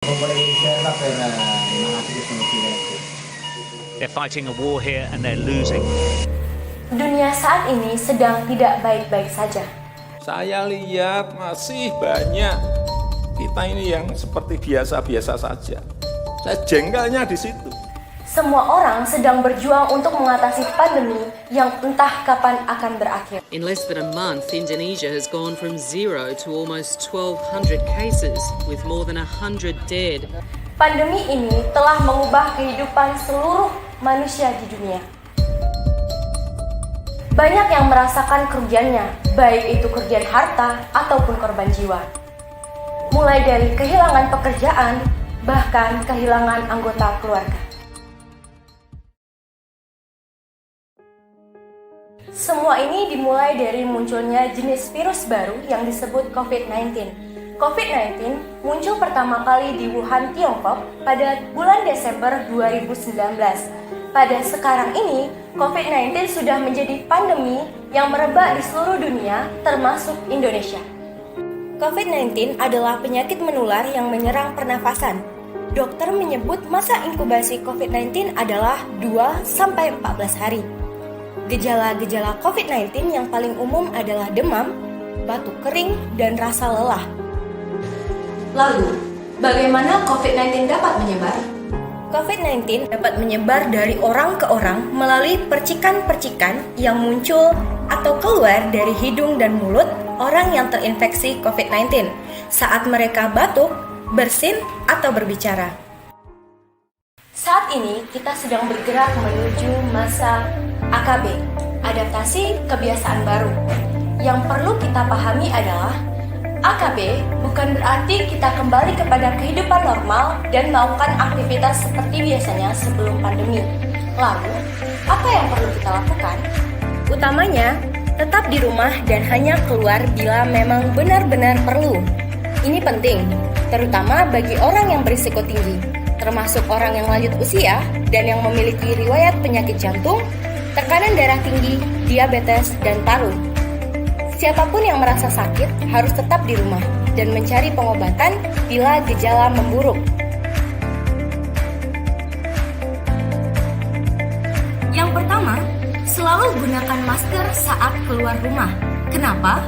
Volevi riserva per i malati che sono più vecchi. They're fighting a war here and they're losing. Dunia saat ini sedang tidak baik-baik saja. Saya lihat masih banyak kita ini yang seperti biasa-biasa saja. Saya jengkelnya di situ. Semua orang sedang berjuang untuk mengatasi pandemi yang entah kapan akan berakhir. In less than a month, Indonesia has gone from 0 to almost 1,200 cases, with more than 100 dead. Pandemi ini telah mengubah kehidupan seluruh manusia di dunia. Banyak yang merasakan kerugiannya, baik itu kerugian harta ataupun korban jiwa. Mulai dari kehilangan pekerjaan, bahkan kehilangan anggota keluarga. Semua ini dimulai dari munculnya jenis virus baru yang disebut COVID-19. COVID-19 muncul pertama kali di Wuhan, Tiongkok pada bulan Desember 2019. Pada sekarang ini, COVID-19 sudah menjadi pandemi yang merebak di seluruh dunia, termasuk Indonesia. COVID-19 adalah penyakit menular yang menyerang pernafasan. Dokter menyebut masa inkubasi COVID-19 adalah 2-14 hari. Gejala-gejala COVID-19 yang paling umum adalah demam, batuk kering, dan rasa lelah. Lalu, bagaimana COVID-19 dapat menyebar? COVID-19 dapat menyebar dari orang ke orang melalui percikan-percikan yang muncul atau keluar dari hidung dan mulut orang yang terinfeksi COVID-19 saat mereka batuk, bersin, atau berbicara. Saat ini kita sedang bergerak menuju masa AKB, adaptasi kebiasaan baru. Yang perlu kita pahami adalah AKB bukan berarti kita kembali kepada kehidupan normal dan melakukan aktivitas seperti biasanya sebelum pandemi. Lalu, apa yang perlu kita lakukan? Utamanya, tetap di rumah dan hanya keluar bila memang benar-benar perlu. Ini penting, terutama bagi orang yang berisiko tinggi, termasuk orang yang lanjut usia dan yang memiliki riwayat penyakit jantung, tekanan darah tinggi, diabetes, dan paru. Siapapun yang merasa sakit harus tetap di rumah dan mencari pengobatan bila gejala memburuk. Yang pertama, selalu gunakan masker saat keluar rumah. Kenapa?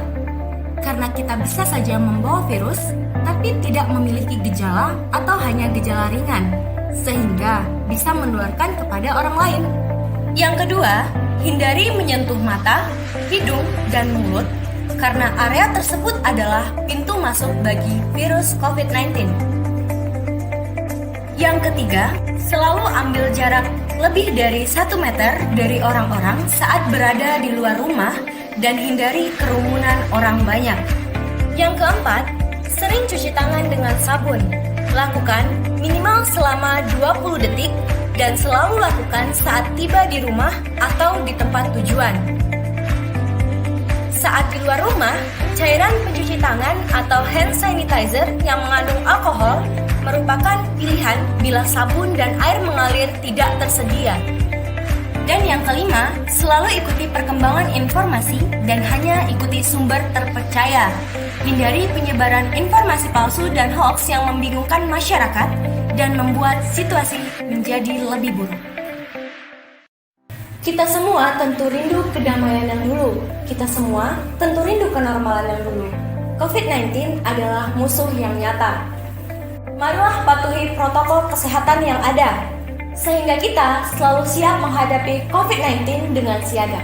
Karena kita bisa saja membawa virus, tapi tidak memiliki gejala atau hanya gejala ringan, sehingga bisa menularkan kepada orang lain. Yang kedua, hindari menyentuh mata, hidung, dan mulut karena area tersebut adalah pintu masuk bagi virus COVID-19. Yang ketiga, selalu ambil jarak lebih dari 1 meter dari orang-orang saat berada di luar rumah dan hindari kerumunan orang banyak. Yang keempat, sering cuci tangan dengan sabun. Lakukan minimal selama 20 detik dan selalu lakukan saat tiba di rumah atau di tempat tujuan. Saat di luar rumah, cairan pencuci tangan atau hand sanitizer yang mengandung alkohol merupakan pilihan bila sabun dan air mengalir tidak tersedia. Dan yang kelima, selalu ikuti perkembangan informasi dan hanya ikuti sumber terpercaya. Hindari penyebaran informasi palsu dan hoax yang membingungkan masyarakat dan membuat situasi menjadi lebih buruk. Kita semua tentu rindu kedamaian yang dulu. Kita semua tentu rindu kenormalan yang dulu. COVID-19 adalah musuh yang nyata. Marilah patuhi protokol kesehatan yang ada, sehingga kita selalu siap menghadapi COVID-19 dengan siaga.